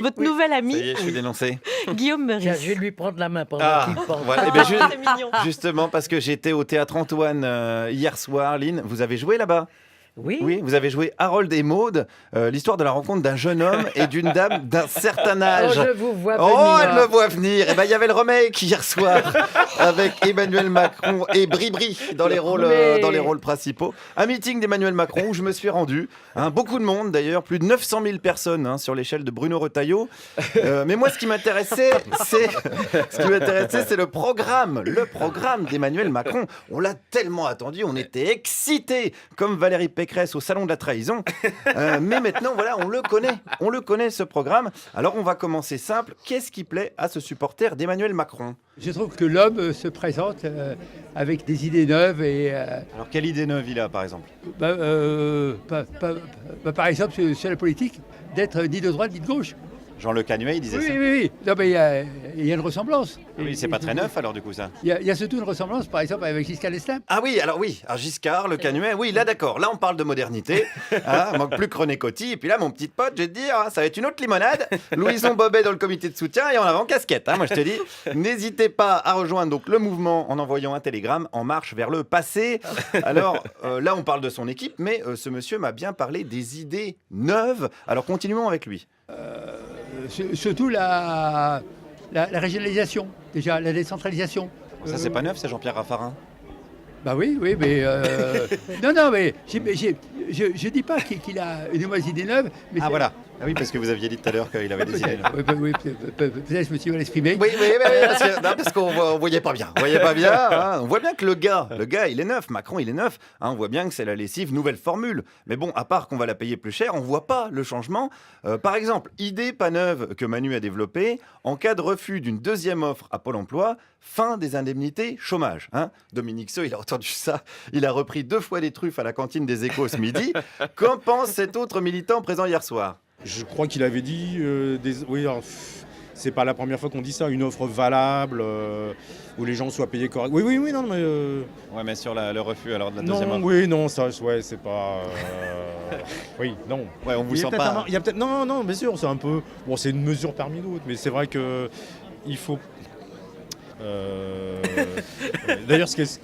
Votre nouvel ami, Ça y est, je suis dénoncé. Guillaume Meurice. Tiens, je vais lui prendre la main pendant qu'il porte. voilà. Eh ben, C'est mignon. justement, parce que j'étais au Théâtre Antoine hier soir, Lynn, vous avez joué là-bas? Oui. Oui, vous avez joué Harold et Maude, l'histoire de la rencontre d'un jeune homme et d'une dame d'un certain Oh, âge. je vous vois Oh, venir. elle me voit venir. Et ben, il y avait le remake hier soir avec Emmanuel Macron et Bribri dans les rôles principaux. Un meeting d'Emmanuel Macron où je me suis rendu. Beaucoup de monde d'ailleurs, plus de 900 000 personnes sur l'échelle de Bruno Retailleau. Mais moi, ce qui m'intéressait, c'est le programme d'Emmanuel Macron. On l'a tellement attendu, on était excités, comme Valérie Pécresse au salon de la trahison. Mais maintenant, voilà, on le connaît ce programme. Alors, on va commencer simple. Qu'est-ce qui plaît à ce supporter d'Emmanuel Macron? Je trouve que l'homme se présente avec des idées neuves et Alors, quelle idée neuve il a, par exemple? par exemple sur la politique, d'être ni de droite ni de gauche. Jean Le Canuet, il disait ça. Oui. Non, mais il y a une ressemblance. Oui, c'est pas très neuf alors du coup ça. Il y a surtout une ressemblance, par exemple, avec Giscard d'Estaing. Ah oui, alors Giscard, Le Canuet, oui, là d'accord, là on parle de modernité, manque plus que René Coty, et puis là mon petit pote, je vais te dire, ça va être une autre limonade, Louison Bobet dans le comité de soutien et en avant casquette, moi je te dis, n'hésitez pas à rejoindre donc le mouvement en envoyant un télégramme En marche vers le passé. Alors là on parle de son équipe, mais ce monsieur m'a bien parlé des idées neuves, alors continuons avec lui. Surtout la régionalisation, déjà, la décentralisation. Ça c'est pas neuf, c'est Jean-Pierre Raffarin. Bah oui, mais... Non, mais je dis pas qu'il a une mauvaise idée neuve. Mais Voilà. Ah oui, parce que vous aviez dit tout à l'heure qu'il avait des idées neuves. Oui, peut-être je me suis mal exprimé. Oui, parce qu'on voyait pas bien. On voit bien que le gars, il est neuf. Macron, il est neuf. On voit bien que c'est la lessive nouvelle formule. Mais bon, à part qu'on va la payer plus cher, on voit pas le changement. Par exemple, idée pas neuve que Manu a développée, en cas de refus d'une deuxième offre à Pôle emploi, fin des indemnités chômage. Dominique Seux, il a entendu ça. Il a repris 2 fois des truffes à la cantine des Échos ce midi. Qu'en pense cet autre militant présent hier soir? Je crois qu'il avait dit, c'est pas la première fois qu'on dit ça, une offre valable, où les gens soient payés correctement. Oui, non, mais... Ouais, mais sur le refus alors de la non, deuxième offre. oui, non, ça, ouais, c'est pas... Oui, non. Ouais, on vous sent pas... Il y a peut-être... Non, bien sûr, c'est un peu... Bon, c'est une mesure parmi d'autres, mais c'est vrai que il faut... D'ailleurs, ce qui est...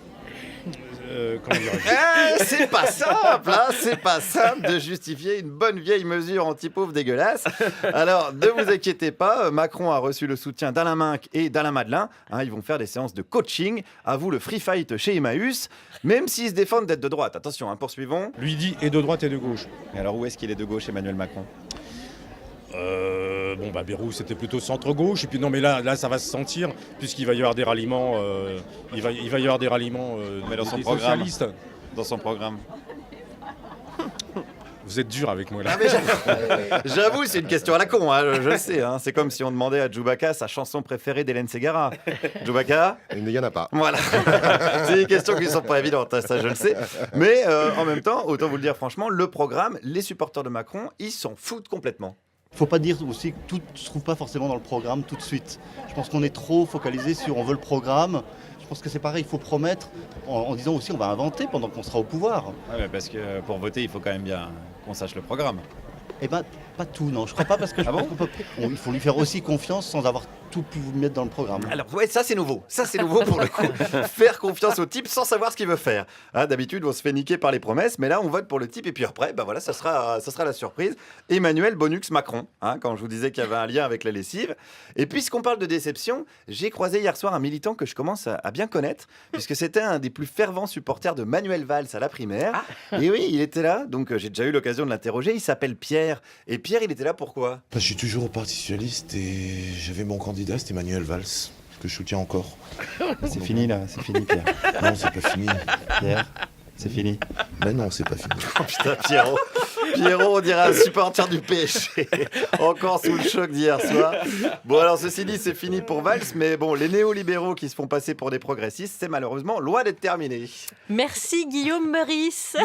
comment dirais-je ? C'est pas simple de justifier une bonne vieille mesure anti-pauvre dégueulasse. Alors, ne vous inquiétez pas, Macron a reçu le soutien d'Alain Minc et d'Alain Madelin. Ils vont faire des séances de coaching. À vous le free fight chez Emmaüs, même s'ils se défendent d'être de droite. Attention, poursuivons. Lui dit et de droite et de gauche. Et alors, où est-ce qu'il est de gauche, Emmanuel Macron ? Bérou, c'était plutôt centre-gauche. Et puis non, mais là, ça va se sentir, puisqu'il va y avoir des ralliements. Il va y avoir des ralliements mais dans son des programme. socialistes. Dans son programme. Vous êtes dur avec moi là. J'avoue, c'est une question à la con, je le sais. C'est comme si on demandait à Chewbacca sa chanson préférée d'Hélène Ségara. Chewbacca ? Il n'y en a pas. Voilà. C'est des questions qui ne sont pas évidentes, ça je le sais. Mais en même temps, autant vous le dire franchement, le programme, les supporters de Macron, ils s'en foutent complètement. Il ne faut pas dire aussi que tout ne se trouve pas forcément dans le programme tout de suite. Je pense qu'on est trop focalisé sur on veut le programme. Je pense que c'est pareil, il faut promettre en disant aussi on va inventer pendant qu'on sera au pouvoir. Ouais, parce que pour voter, il faut quand même bien qu'on sache le programme. Eh bien, pas tout, non. Je crois pas parce que il faut lui faire aussi confiance sans avoir tout pu vous mettre dans le programme. Alors, ouais, ça c'est nouveau. Ça c'est nouveau pour le coup. Faire confiance au type sans savoir ce qu'il veut faire. D'habitude, on se fait niquer par les promesses, mais là, on vote pour le type et puis après, voilà, ça sera la surprise. Emmanuel Bonux Macron, quand je vous disais qu'il y avait un lien avec la lessive. Et puisqu'on parle de déception, j'ai croisé hier soir un militant que je commence à bien connaître, puisque c'était un des plus fervents supporters de Manuel Valls à la primaire. Et oui, il était là, donc j'ai déjà eu l'occasion de l'interroger. Il s'appelle Pierre. Et Pierre, il était là pourquoi ? Je suis toujours au Parti Socialiste et j'avais mon candidat, c'était Manuel Valls, que je soutiens encore. C'est fini là, c'est fini Pierre. Non, c'est pas fini. Pierre, c'est fini. Ben non, c'est pas fini. Oh putain, Pierrot, on dirait un supporter du PSG. Encore sous le choc d'hier soir. Bon, alors ceci dit, c'est fini pour Valls, mais bon, les néolibéraux qui se font passer pour des progressistes, c'est malheureusement loin d'être terminé. Merci Guillaume Meurice.